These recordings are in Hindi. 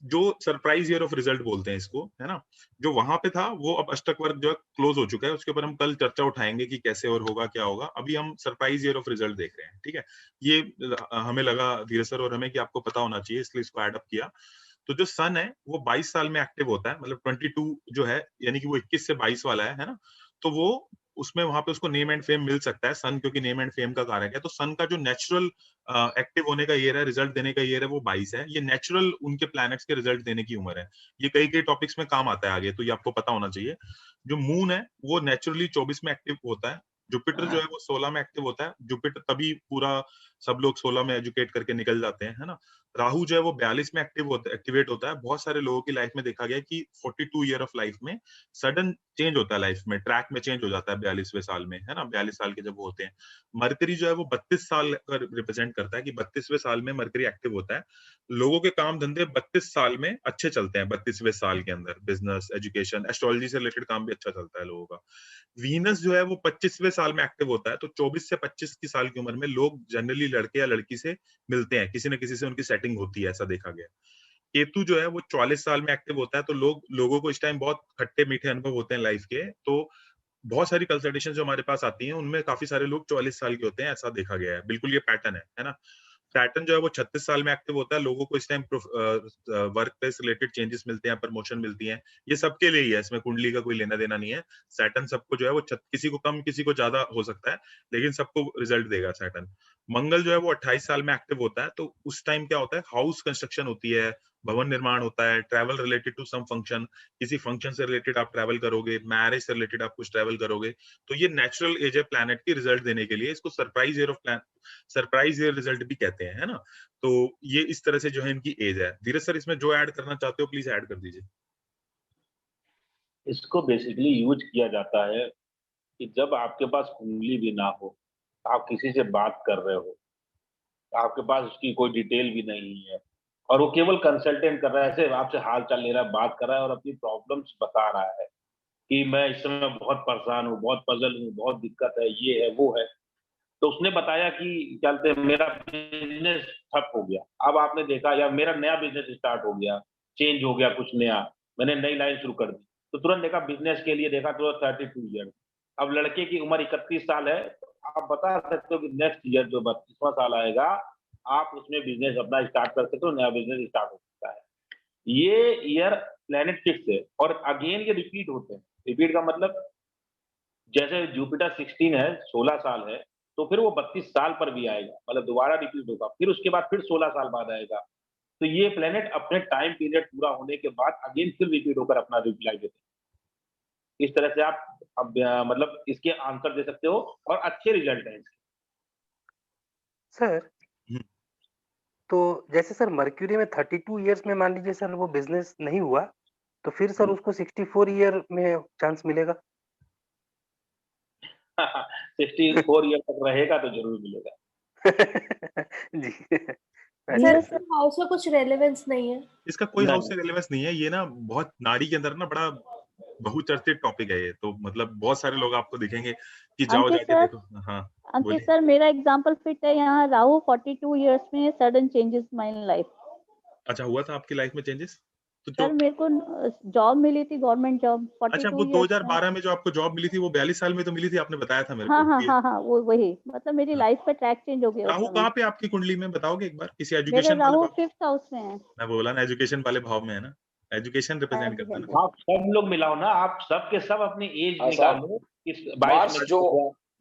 जो सरप्राइज ईयर ऑफ रिजल्ट बोलते हैं इसको, है ना, जो वहां पे था वो अब अष्टक वर्ग जो क्लोज हो चुका है, उसके ऊपर हम कल चर्चा उठाएंगे कि कैसे और होगा क्या होगा। अभी हम सरप्राइज ईयर ऑफ रिजल्ट देख रहे हैं, ठीक है। ये हमें लगा धीरज सर और हमें कि आपको पता होना चाहिए, इसलिए इसको एड अप किया। तो जो सन है वो 22 साल में एक्टिव होता है, मतलब 22 जो है, यानी कि वो 21 से 22 वाला है ना। तो वो उसमें वहां पे उसको नेम एंड फेम मिल सकता है सन, क्योंकि नेम एंड फेम का कारक है। तो सन का जो नेचुरल एक्टिव होने का ईयर है, रिजल्ट देने का ईयर है, वो 22 है। ये नेचुरल उनके प्लैनेट्स के रिजल्ट देने की उम्र है। ये कई कई टॉपिक्स में काम आता है आगे, तो ये आपको पता होना चाहिए। जो मून है वो नेचुरली 24 में एक्टिव होता है। जुपिटर जो है वो 16 में एक्टिव होता है। जुपिटर तभी पूरा सब लोग 16 में एजुकेट करके निकल जाते हैं, है ना। राहु जो है वो 42 में एक्टिवेट होता है। बहुत सारे लोगों की लाइफ में देखा गया कि 42 ईयर ऑफ लाइफ में सडन चेंज होता है, लाइफ में ट्रैक में चेंज हो जाता है 42वें साल में, है ना, 42 साल के जब वो होते हैं। मरकरी जो है वो 32 साल का रिप्रेजेंट करता है कि 32वें साल में मरकरी एक्टिव होता है। लोगों के काम धंधे 32 साल में अच्छे चलते हैं, 32वें साल के अंदर बिजनेस, एजुकेशन, एस्ट्रोलॉजी से रिलेटेड काम भी अच्छा चलता है लोगों का। वीनस जो है वो 25वें साल में एक्टिव होता है। तो 24 से 25 की साल की उम्र में लोग जनरली लड़के या लड़की से मिलते हैं, किसी न किसी से उनकी सेटिंग होती है, ऐसा देखा गया। केतु जो है वो 44 साल में एक्टिव होता है। तो लोगों को इस टाइम बहुत खट्टे मीठे अनुभव होते हैं लाइफ के। तो बहुत सारी कंसल्टेशन जो हमारे पास आती हैं उनमें काफी सारे लोग 44 साल के होते हैं, ऐसा देखा गया है। बिल्कुल ये पैटर्न है ना। सैटर्न जो है वो 36 साल में एक्टिव होता है। लोगों को इस time work place related changes मिलते हैं, प्रमोशन मिलती है। ये सबके लिए ही है, इसमें कुंडली का कोई लेना देना नहीं है। सैटर्न सबको जो है वो किसी को कम किसी को ज्यादा हो सकता है, लेकिन सबको रिजल्ट देगा सैटर्न। मंगल जो है वो 28 साल में एक्टिव होता है। तो उस टाइम क्या होता है, हाउस कंस्ट्रक्शन होती है, भवन निर्माण होता है, travel related to some function, किसी फंक्शन से रिलेटेड आप ट्रैवल करोगे, मैरिज से रिलेटेड आप कुछ ट्रैवल करोगे। तो ये नेचुरल एज है प्लैनेट की रिजल्ट देने के लिए। इसको surprise year of surprise year result भी कहते हैं, है ना। तो ये इस तरह से जो है इनकी एज है। धीरज सर इसमें जो ऐड करना चाहते हो प्लीज ऐड कर दीजिए। इसको बेसिकली यूज किया जाता है कि जब आपके पास कुंडली भी ना हो, आप किसी से बात कर रहे हो, आपके पास उसकी कोई डिटेल भी नहीं है, और वो केवल कंसल्टेंट कर रहा है, ऐसे आपसे हाल चाल ले रहा है, बात कर रहा है और अपनी प्रॉब्लम्स बता रहा है कि मैं इस समय बहुत परेशान हूँ, बहुत पजल हूँ, बहुत दिक्कत है, ये है वो है। तो उसने बताया कि चलते मेरा बिजनेस ठप हो गया, अब आपने देखा, या मेरा नया बिजनेस स्टार्ट हो गया, चेंज हो गया कुछ नया, मैंने नई लाइन शुरू कर दी। तो तुरंत देखा बिजनेस के लिए, देखा तो 32 ईयर। अब लड़के की उम्र 31 साल है, तो आप बता सकते हो कि नेक्स्ट ईयर जो 32वां साल आएगा, आप उसमें बिजनेस अपना स्टार्ट कर सकते हो, नया बिजनेस स्टार्ट हो सकता है। ये ईयर प्लेनेट फिक्स है और अगेन ये रिपीट होते हैं। रिपीट का मतलब, जैसे जुपिटर 16 है, 16 साल है, तो फिर वो 32 साल पर भी आएगा, मतलब दोबारा रिपीट होगा, फिर उसके बाद फिर 16 साल बाद आएगा। तो ये प्लेनेट अपने टाइम पीरियड पूरा होने के बाद अगेन फिर रिपीट होकर अपना रिप्लाई देते हैं। इस तरह से आप अब मतलब इसके आंसर दे सकते हो, और अच्छे रिजल्ट हैं इसके। सर, हम्म, तो जैसे सर मर्क्यूरी में 32 इयर्स में मान लीजिए सर वो बिजनेस नहीं हुआ, तो फिर सर उसको 64 ईयर में चांस मिलेगा? 64 ईयर तक रहेगा तो जरूर मिलेगा। जी। सर अच्छा इसका सर। हाउस का कुछ रेलेवेंस नहीं है? इसका कोई हाउस नहीं, से रिलेवेंस नहीं है। ये ना बहुत नाड़ी के अंदर ना बड़ा बहुचर्चित टॉपिक है ये। तो मतलब बहुत सारे लोग आपको दिखेंगे कि जाओ अंकित जाके सर, देखो। हाँ अंकित बोलिए। सर, मेरा एग्जांपल फिट है यहाँ। राहु 42 इयर्स में सडन चेंजेस माय लाइफ। अच्छा, हुआ था आपकी लाइफ में चेंजेस? तो सर मेरे को जॉब मिली थी, गवर्नमेंट जॉब, अच्छा, 42 वो इयर्स में। 2012 में जो आपको जॉब मिली थी वो 42 साल में तो मिली थी, आपने बताया था मेरे हाँ को हाँ कि हाँ हाँ, वो वही, मतलब मेरी हाँ। लाइफ का ट्रैक चेंज हो गया उस राहु समय। कहाँ पे आपकी कुंडली में बताओगे एक बार? किसी मेरे एजुकेशन वाले राहु भाव? 5th हाउस में है। मैं बोला ना एजुकेशन वाले भाव में है ना। एजुकेशन हाँ रिप्रेजेंट जी, करता हाँ है जी। ना। आप सब लोग मिलाओ ना, आप सब के सब अपनी एज हाँ साहब, निकालो, इस 22 में मार्च जो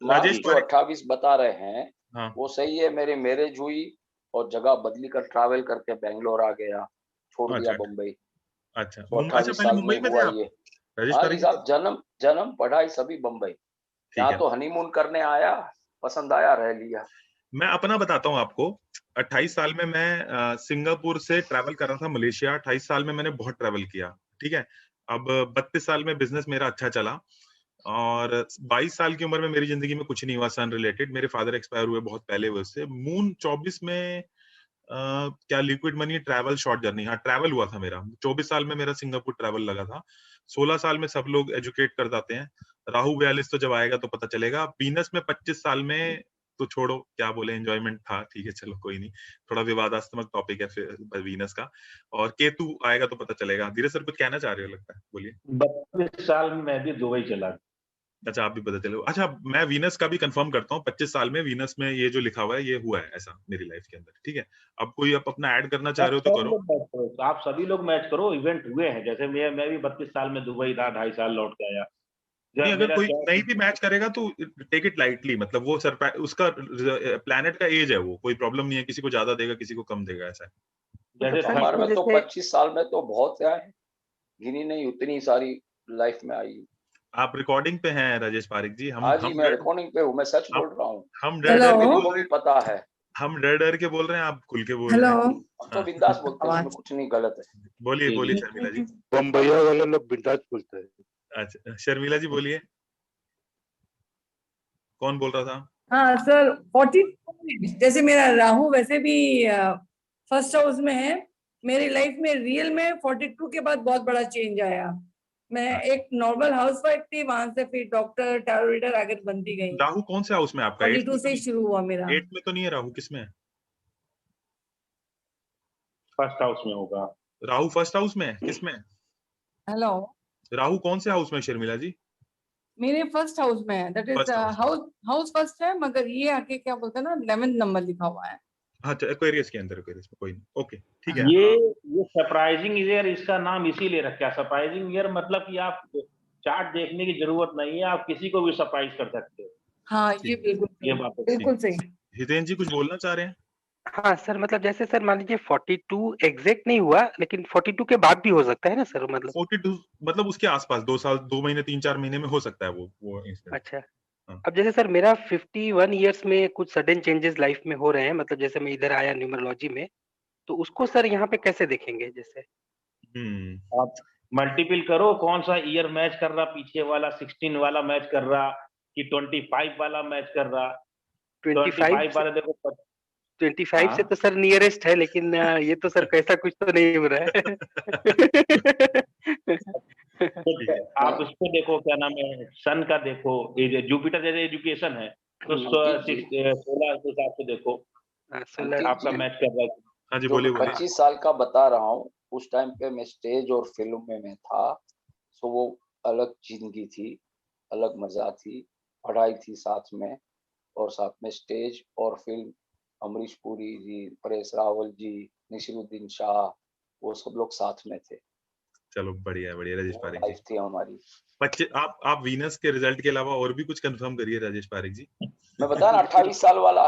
राजेश मार्च जो पारे। 28 बता रहे हैं हाँ वो सही है। मेरी मैरिज हुई और जगह बदली कर ट्रैवल करके बेंगलोर आ गया, छोड़ दिया अच्छा बम्बई। अच्छा तो अच्छा, 28 पहले साल में मुंबई में थे हुआ आप? ये। राजेश हाँ पारे जी जी। साहब, जन्म जन्म पढ़ाई सभी बम्बई। ठीक यहाँ है। तो हनीमून करने आया, पसंद आया, रह लिया। मैं अपना बताता हूँ आपको। 28 साल में मैं सिंगापुर से ट्रैवल कर रहा था मलेशिया। 28 साल में मैंने बहुत ट्रैवल किया, ठीक है। अब 32 साल में बिजनेस मेरा अच्छा चला, और 22 साल की उम्र में मेरी जिंदगी में कुछ नहीं हुआ सन रिलेटेड। मेरे फादर एक्सपायर हुए बहुत पहले हुए उससे। मून 24 में क्या liquid money, travel, short journey, हाँ ट्रैवल हुआ था मेरा। 24 साल में मेरा सिंगापुर ट्रैवल लगा था। 16 साल में सब लोग एजुकेट कर जाते हैं। राहु 42 तो जब आएगा तो पता चलेगा। वीनस में 25 साल में तो छोड़ो क्या बोले, एंजॉयमेंट था, ठीक है चलो कोई नहीं, थोड़ा विवादास्पद टॉपिक है फिर वीनस का, और केतु आएगा तो पता चलेगा। धीरज सर कुछ कहना चाह रहे हो लगता है, बोलिए। 32 साल में मैं भी दुबई चला। अच्छा आप भी पता चले। अच्छा मैं वीनस का भी कंफर्म करता हूँ, 25 साल में वीनस में ये जो लिखा हुआ है ये हुआ है ऐसा मेरी लाइफ के अंदर, ठीक है। अब कोई आप अपना ऐड करना चाह रहे हो तो सब करो। लोग मैच करो, आप सभी लोग मैच करो, इवेंट हुए हैं। जैसे मैं भी 32 साल में दुबई था, 2.5 साल लौट के आया। नहीं जब अगर मेरा कोई क्या नहीं भी मैच करेगा तो टेक इट लाइटली, मतलब वो उसका प्लैनेट का एज है, वो कोई प्रॉब्लम नहीं है, किसी को ज्यादा देगा किसी को कम देगा, ऐसा है। मतलब जैसे सर हमारे इसमें में तो जैसे 25 साल में तो बहुत है, गिनी नहीं उतनी सारी लाइफ में आई। आप रिकॉर्डिंग पे हैं राजेश पारिक जी, हाँ जी, मैं रिकॉर्डिंग पे हूँ, मैं सच बोल रहा हूँ। हम डर डर के मेरे बोल को रहे भी हैं, पता है। हम डर डर के बोल रहे हैं, आप खुल के बोल रहे हैं। हम तो बिंदास बोलते हैं, उसमें कुछ नहीं गलत है। बोलिए बोलिए जी। शर्मिला जी। बम्बैया वाले लोग बिंदास बोलते हैं। अच्छा शर्मिला जी बोलिए, कौन बोल रहा था? हाँ सर, 42 जैसे मेरा राहु वैसे भी फर्स्ट हाउस में है। मेरी लाइफ में रियल में 42 के बाद बहुत बड़ा चेंज आया। मैं एक नॉर्मल हाउसवाइफ थी, वहां से फिर डॉक्टर, टैरो रीडर आगे बनती गई। राहु कौन से हाउस में आपका? 42 से शुरू हुआ मेरा। 8 में तो नहीं है राहु, किसमें है? फर्स्ट हाउस में होगा। राहु फर्स्ट हाउस में है, किसमें है? हेलो, राहु कौन से हाउस में शर्मिला जी? मेरे फर्स्ट हाउस में है, that is First house। House first है, मगर ये आगे क्या बोलते हैं ना, 11th नंबर लिखा हुआ है। हाँ एक्वेरियस के अंदर, एक्वेरियस में, कोई नहीं, ओके ठीक है। ये सरप्राइजिंग ईयर, इसका नाम इसीलिए रखा। सरप्राइजिंग ईयर मतलब कि आप चार्ट देखने की जरूरत नहीं है, आप किसी को भी सरप्राइज कर सकते हो। हाँ ये बिल्कुल ये बात है। बिल्कुल सही। हितेन जी कुछ बोलना चाह रहे हैं? हाँ सर, मतलब जैसे सर मान लीजिए 42 एग्जैक्ट नहीं हुआ, लेकिन 42 के बाद भी हो सकता है ना सर, मतलब 42 मतलब उसके आसपास 2 साल 2 महीने 3-4 महीने में हो सकता है वो इंसिडेंट। अच्छा। हाँ। अब जैसे सर मेरा 51 इयर्स में कुछ सडन चेंजेस लाइफ में हो रहे हैं, मतलब जैसे मैं इधर आया न्यूमरोलॉजी में, तो उसको सर यहाँ पे कैसे देखेंगे? जैसे आप मल्टीपल करो, कौन सा ईयर मैच कर रहा, पीछे वाला 16 वाला मैच कर रहा कि 25 वाला मैच कर रहा। 25 वाला देखो 25 से तो सर नियरेस्ट है, लेकिन ये तो सर कैसा कुछ तो नहीं हो रहा है। आप उसको देखो, क्या नाम है, सन का देखो, जुपिटर जैसे एजुकेशन है तो 16 के हिसाब से देखो आपका मैच कर रहा है। हाँ जी जो बोलिए मैं बोलिए। 25 साल का बता रहा हूँ, उस टाइम पे मैं स्टेज और फिल्म में मैं था, तो वो अलग जिंदगी थी, अलग मजा थी, पढ़ाई थी साथ में, और साथ में स्टेज और फिल्म, अमरीश पुरी जी, परेश रावल जी, नसीरुद्दीन शाह, वो सब लोग साथ में थे। चलो बढ़िया बढ़िया राजेश पारिक जी। लाइफ थी हमारी। बच्चे आप वीनस के रिजल्ट के अलावा और भी कुछ कंफर्म करिए राजेश पारिक जी। मैं बता ना 28 साल वाला।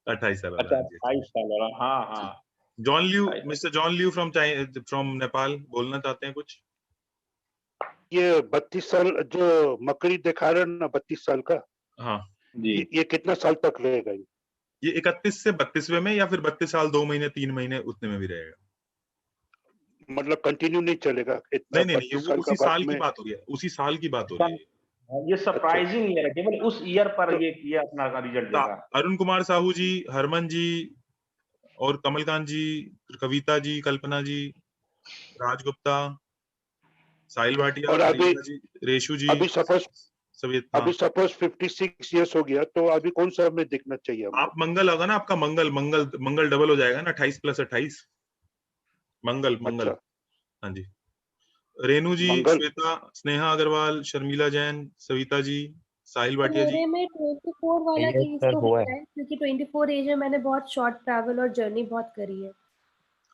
28 साल अच्छा, वाला। 28 साल वाला। हाँ हाँ। John Lew, mister John Lew from Nepal बोलना चाहते हैं कुछ? ये 32 साल जो मकड़ी दिखा रहे हैं ना, 32 साल का, हाँ जी। ये कितना साल तक रहेगा? ये 31 से 32वें में, या फिर 32 साल 2 महीने 3 महीने उतने में भी रहेगा? मतलब कंटिन्यू नहीं चलेगा इतना? नहीं नहीं नहीं, 32 वो साल उसी का बाद साल की में? बात हो रही है, उसी साल की बात हो रही है। ये सरप्राइजिंग ईयर है, केवल उस ईयर पर तो- ये अपना रिजल्ट देगा। अरुण कुमार साहू जी, हरमन जी और कमलकांत जी, कविता जी, कल्पना जी, राज गुप्ता, साहिल भाटिया, और अभी अरिंदा जी, रेशु जी, अभी सपोज सभी। अभी सपोज 56 इयर्स हो गया, तो अभी कौन सा हमें देखना चाहिए हमको? आप मंगल होगा ना आपका, मंगल डबल हो जाएगा ना, 28 + 28 मंगल। अच्छा, हाँ जी। रेणु जी, मंगल। श्वेता, स्नेहा अग्रवाल, शर्मिला जैन, सविता जी, साहिल भाटिया जी। मेरे में 24 वाला Yes, एज sir, तो हुआ होता है, क्योंकि 24 एज में मैंने बहुत शॉर्ट ट्रैवल और जर्नी बहुत करी है।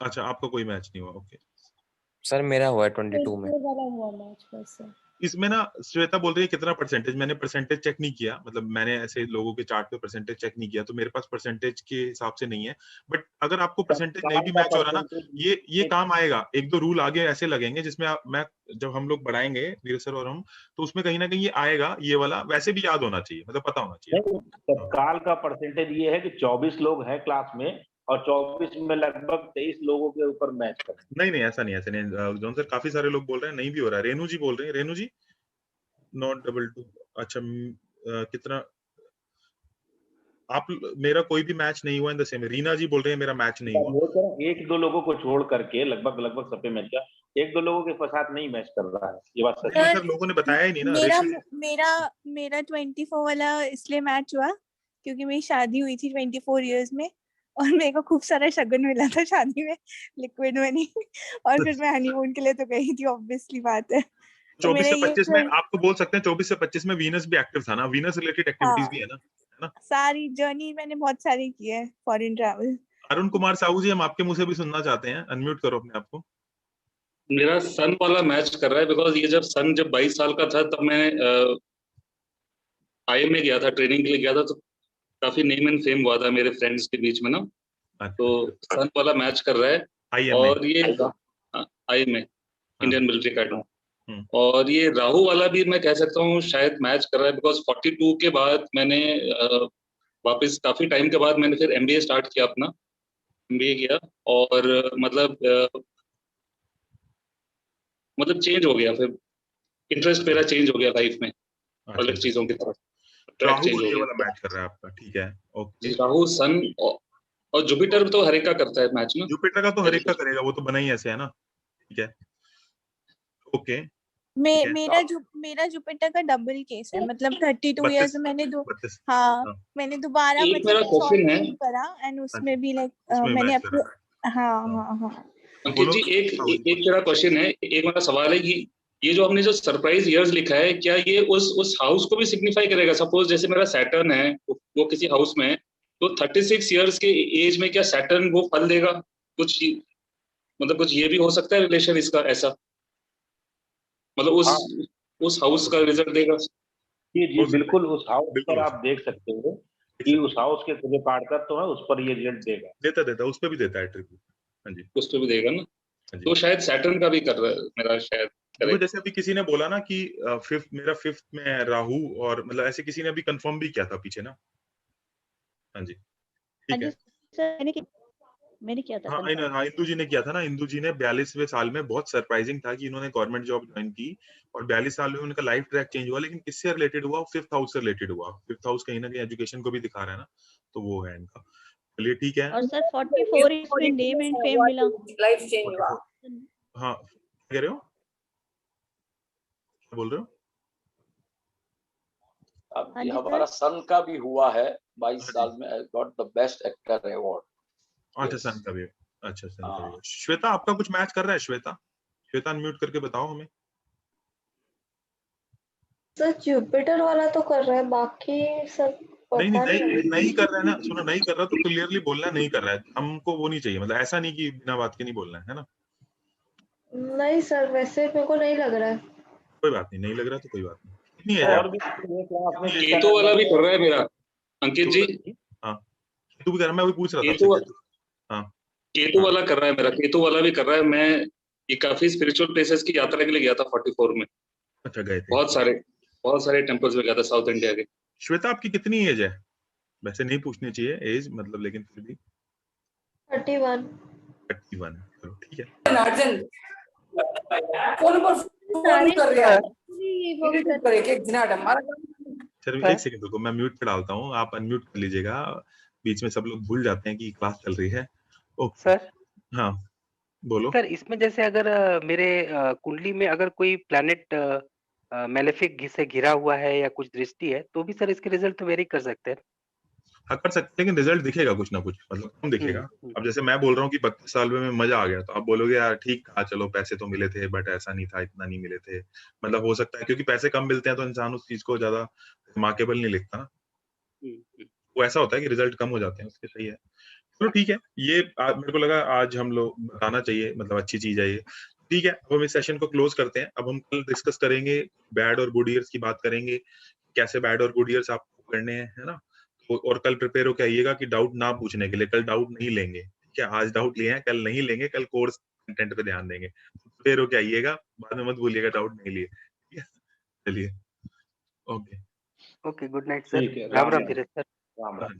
अच्छा आपका कोई मैच नहीं हुआ, ओके। सर मेरा हुआ है 22 में। 24 वाला हुआ मैच बस सर। इसमें ना श्वेता बोल रही है कितना परसेंटेज, मैंने परसेंटेज चेक नहीं किया, मतलब मैंने ऐसे लोगों के चार्ट पे परसेंटेज चेक नहीं किया, तो मेरे पास परसेंटेज के हिसाब से नहीं है। बट अगर आपको परसेंटेज नहीं भी मैच हो रहा ना, ये काम आएगा। 1-2 रूल आगे ऐसे लगेंगे जिसमें मैं जब हम लोग बढ़ाएंगे वीर सर और हम, तो उसमें कहीं ना कहीं ये आएगा, ये वाला वैसे भी याद होना चाहिए, मतलब पता होना चाहिए। तत्काल का परसेंटेज ये है कि 24 लोग हैं क्लास में और 24 में लगभग 23 लोगों के ऊपर मैच कर। नहीं नहीं ऐसा नहीं जॉन सर, काफी सारे लोग बोल रहे हैं नहीं भी हो रहा है। रेणु जी बोल रहे हैं, रेणु जी नॉट 22। अच्छा कितना आप, मेरा कोई भी मैच नहीं हुआ इन द सेम। रीना जी बोल रहे हैं मेरा मैच नहीं हुआ। 1-2 लोगों को छोड़ करके लगभग सब पे मैच किया। 1-2 लोगों के साथ नहीं मैच कर रहा है, ये बात सच है। सर लोगों ने बताया ही नहीं ना। मेरा 24 वाला इसलिए मैच हुआ क्योंकि मेरी शादी हुई थी 24 इयर्स में और मेरे को खूब सारा शगन मिला था शादी में, लिक्विड मनी। और फिर मैं हनीमून के लिए तो गई थी, ऑब्वियसली बात है। तो 24 मेरा से ये 25 में आप तो बोल सकते हैं 24 से 25 में वीनस भी एक्टिव था ना, वीनस रिलेटेड एक्टिविटीज भी है ना? सारी जर्नी मैंने बहुत सारी की है, फॉरेन ट्रैवल। अरुण कुमार साहू जी, हम आपके मुंह से भी सुनना चाहते हैं, अनम्यूट करो अपने आप को। मेरा सन वाला मैच कर रहा है, बिकॉज ये जब 22 साल का था तब मैं IIM में गया था, ट्रेनिंग के लिए गया था, तो काफी नेम एंड फेम हुआ था मेरे फ्रेंड्स के बीच में ना। तो सन वाला मैच कर रहा है। और ये IIM में, इंडियन मिलिट्री अकेडमी। और ये राहु वाला भी मैं कह सकता हूँ शायद मैच कर रहा है, बिकॉज 42 के बाद मैंने वापस काफी टाइम के बाद मैंने फिर MBA स्टार्ट किया, अपना MBA किया, और मतलब चेंज हो गया, फिर इंटरेस्ट मेरा चेंज हो गया लाइफ में अलग चीजों की तरफ, ट्रैक चेंज हो गया। वाला मैच कर रहा है आपका, ठीक है, ओके। राहु, सन और जुपिटर तो हर एक का करता है मैच ना। जुपिटर का तो हर एक का करेगा, वो तो बना ही ऐसे है ना, ठीक है, ओके। मेरा जुपिटर का डबल केस है, मतलब 32 इयर्स में मैंने मैंने दोबारा मतलब करा, एंड उसमें भी लाइक मैंने अपने अंकित जी एक मेरा क्वेश्चन है, एक मेरा सवाल है कि ये जो हमने जो सरप्राइज इयर्स लिखा है, क्या ये उस हाउस को भी सिग्निफाई करेगा? सपोज जैसे मेरा सैटर्न है, वो किसी हाउस में है, तो 36 इयर्स के एज में क्या सैटर्न वो फल देगा? कुछ मतलब कुछ ये भी हो सकता है रिलेशन इसका, ऐसा मतलब उस हाउस का रिजल्ट देगा? जी बिल्कुल, उस हाउस पर आप देख सकते हो कि उस हाउस के जो कारकत्व है उस पर ये रिजल्ट देगा, देता उस पर भी देता है ट्रिब्यूट। हाँ जी, उस पर भी देगा ना। तो शायद सैटर्न का भी कर रहा है मेरा, शायद तो जैसे अभी किसी ने बोला ना कि मेरा 5th में राहु, और मतलब ऐसे किसी ने अभी कंफर्म भी किया था पीछे ना। हाँ जी, ठीक है, मैंने किया था। हाँ, इंदू जी ने किया था ना। इंदू जी ने 42वें साल में, बहुत सरप्राइजिंग था कि इन्होंने गवर्नमेंट जॉब ज्वाइन की और 42 साल में उनका लाइफ ट्रैक चेंज हुआ, लेकिन किससे रिलेटेड हुआ? 5th हाउस से रिलेटेड हुआ। 5th हाउस कहीं ना कहीं एजुकेशन को भी दिखा रहा है ना, तो वो है इनका। चलिए ठीक है। और सर 44 इसमें नेम एंड फेम मिला, लाइफ चेंज हुआ। हाँ, कह रहे हो, क्या बोल रहे हो? अब ये हमारा सन का भी हुआ है 22 साल में, got the best actor award. अच्छा, सन का भी, अच्छा सन का भी। श्वेता, आपका कुछ मैच कर रहा है? श्वेता अनम्यूट करके बताओ हमें। सर जुपिटर वाला तो कर रहा है, बाकी सब नहीं कर रहा है ना। सुनो, नहीं कर रहा तो क्लियरली बोलना नहीं कर रहा है, हमको वो नहीं चाहिए, मतलब ऐसा नहीं कि बिना बात के नहीं बोलना है ना। नहीं सर, वैसे मेरे को नहीं लग रहा है। कोई बात नहीं लग रहा तो कोई बात नहीं है। और भी केतु वाला भी कर रहा है मेरा, अंकित जी। हाँ, केतु भी कर रहा है, मैं वही पूछ रहा था। केतु वाला कर रहा है मेरा, केतु वाला भी कर रहा है। मैं ये काफी स्पिरिचुअल प्लेसेस की यात्रा के लिए गया था 44 में। अच्छा, गए थे? बहुत सारे टेम्पल्स में गया था साउथ इंडिया के। श्वेता, आपकी कितनी एज है? वैसे नहीं पूछनी चाहिए एज, मतलब, लेकिन फिर भी 31। चलो ठीक है। फोन पर फोन कर रहा है, चलिए एक सेकंड रुको, मैं म्यूट पे डालता हूँ, आप अनम्यूट कर लीजिएगा। बीच में सब लोग भूल जाते हैं कि क्लास चल रही है। Okay sir. हाँ बोलो सर, इसमें जैसे अगर मेरे कुंडली में अगर कोई प्लैनेट मैलेफिक से घिरा हुआ है या कुछ दृष्टि है, तो भी सर इसके रिजल्ट तो वेरी कर सकते हैं। हाँ, कर सकते हैं, लेकिन रिजल्ट दिखेगा कुछ ना कुछ, मतलब कम दिखेगा। अब जैसे मैं बोल रहा हूँ कि 32 साल में मजा आ गया, तो आप बोलोगे यार ठीक था, चलो पैसे तो मिले थे, बट ऐसा नहीं था, इतना नहीं मिले थे। मतलब हो सकता है क्योंकि पैसे कम मिलते हैं तो इंसान उस चीज को ज्यादा रिमार्केबल नहीं लिखता ना, वो ऐसा होता है कि रिजल्ट कम हो जाते हैं उसके। सही है, चलो ठीक है। ये मेरे को लगा आज हम लोग बताना चाहिए, मतलब अच्छी चीज है ये। ठीक है, अब हम इस सेशन को क्लोज करते हैं। अब हम कल डिस्कस करेंगे बैड और गुड ईयर्स की बात करेंगे, कैसे बैड और गुड ईयर्स आपको करने हैं, है ना। और कल प्रिपेयर होकर आइएगा कि डाउट ना पूछने के लिए, कल डाउट नहीं लेंगे, ठीक है। आज डाउट लिए हैं, कल नहीं लेंगे, कल कोर्स कंटेंट पे ध्यान देंगे। प्रिपेयर होकर आइएगा, बाद में मत भूलिएगा डाउट नहीं लिए, ठीक है। चलिए, okay, good night sir. Ram Ram Dheeraj sir. Ram Ram.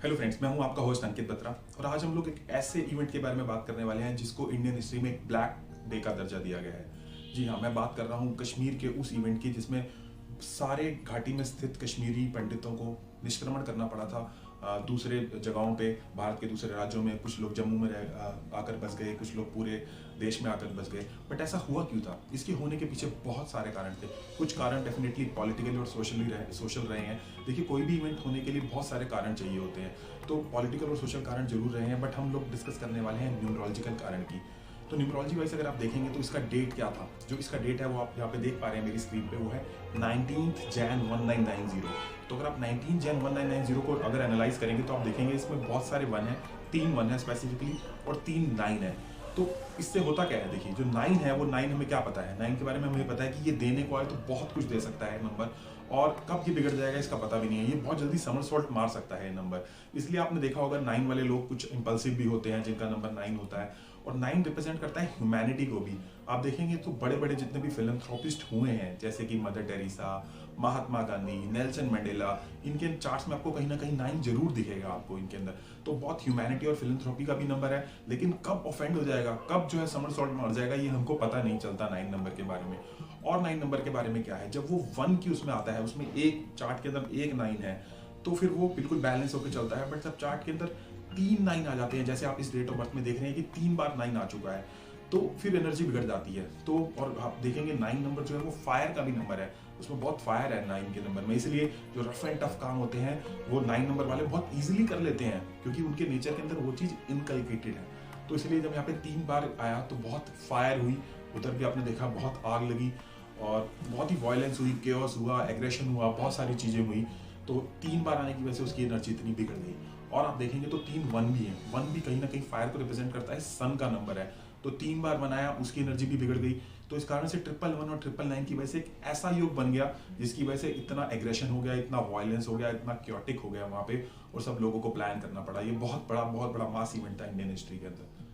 Hello friends, मैं हूं आपका होस्ट अंकित बत्रा, और आज हम लोग एक ऐसे इवेंट के बारे में बात करने वाले हैं जिसको इंडियन हिस्ट्री में एक ब्लैक डे का दर्जा दिया गया है। जी हाँ, मैं बात कर रहा हूं कश्मीर के उस इवेंट की जिसमें सारे घाटी में स्थित कश्मीरी पंडितों को निष्क्रमण करना पड़ा था दूसरे जगहों पे, भारत के दूसरे राज्यों में, कुछ लोग जम्मू में आकर बस गए, कुछ लोग पूरे देश में आकर बस गए। बट ऐसा हुआ क्यों था? इसके होने के पीछे बहुत सारे कारण थे। कुछ कारण डेफिनेटली पॉलिटिकल और सोशल रहे हैं। देखिए, कोई भी इवेंट होने के लिए बहुत सारे कारण चाहिए होते हैं, तो पॉलिटिकल और सोशल कारण जरूर रहे हैं, बट हम लोग डिस्कस करने वाले हैं न्यूमरोलॉजिकल कारण की। तो न्यूमरोलॉजी वाइज अगर आप देखेंगे तो इसका डेट क्या था, जो इसका डेट है वो आप यहाँ पे देख पा रहे हैं मेरी स्क्रीन पे, वो है 19 जैन 1990। तो अगर आप 19 जैन 1990 को अगर एनालाइज करेंगे तो आप देखेंगे इसमें बहुत सारे 1 है, 3 1 है स्पेसिफिकली, और 3 9 है। तो इससे होता क्या है, देखिए जो 9 है वो 9 हमें क्या पता है, 9 के बारे में हमें पता है कि ये देने को आए तो बहुत कुछ दे सकता है नंबर, और कब ये बिगड़ जाएगा इसका पता भी नहीं है, ये बहुत जल्दी समरसॉल्ट मार सकता है नंबर। इसलिए आपने देखा होगा 9 वाले लोग कुछ इंपल्सिव भी होते हैं जिनका नंबर 9 होता है, और 9 रिप्रेजेंट करता है ह्यूमैनिटी को भी। आप देखेंगे तो बड़े बड़े जितने भी फिलैंथ्रोपिस्ट हुए हैं, जैसे कि mother Teresa, Mahatma Gandhi, Nelson Mandela, इनके चार्ट्स में आपको कहीं ना कहीं 9 जरूर दिखेगा आपको इनके अंदर। तो बहुत ह्यूमैनिटी और फिलैंथ्रोपी का भी नंबर है, लेकिन कब ऑफेंड हो जाएगा, कब जो है समरसॉल्ट मार जाएगा, ये हमको पता नहीं चलता 9 नंबर के बारे में। और 9 नंबर के बारे में क्या है, जब वो 1 की उसमें आता है, उसमें एक चार्ट के अंदर एक 9 है, तो फिर वो बिल्कुल बैलेंस होकर चलता है। बट जब चार्ट के अंदर 3 9 आ जाते हैं, जैसे आप इस डेट ऑफ बर्थ में देख रहे हैं कि 3 बार 9 आ चुका है, तो फिर एनर्जी बिगड़ जाती है। तो और आप देखेंगे 9 नंबर जो है वो फायर का भी नंबर है, उसमें बहुत फायर है 9 के नंबर में। इसलिए जो रफ एंड टफ काम होते हैं वो 9 नंबर वाले बहुत इजीली कर लेते हैं, क्योंकि उनके नेचर के अंदर वो चीज़ इनकलकेटेड है। तो इसलिए जब यहाँ पे 3 बार आया तो बहुत फायर हुई, उधर भी आपने देखा बहुत आग लगी और बहुत ही वायलेंस हुई, केओस हुआ, एग्रेशन हुआ, बहुत सारी चीज़ें हुई। तो 3 बार आने की वजह से उसकी एनर्जी इतनी बिगड़ गई। और आप देखेंगे तो 3 1 भी है, 1 भी कहीं ना कहीं फायर को रिप्रेजेंट करता है, सन का नंबर है। तो 3 बार बनाया, उसकी एनर्जी भी बिगड़ गई। तो इस कारण से 111 और 999 की वजह से एक ऐसा योग बन गया जिसकी वजह से इतना एग्रेशन हो गया, इतना वायलेंस हो गया, इतना क्योटिक हो गया वहाँ पे, और सब लोगों को प्लान करना पड़ा। ये बहुत बड़ा मास इवेंट था इंडियन हिस्ट्री के अंदर।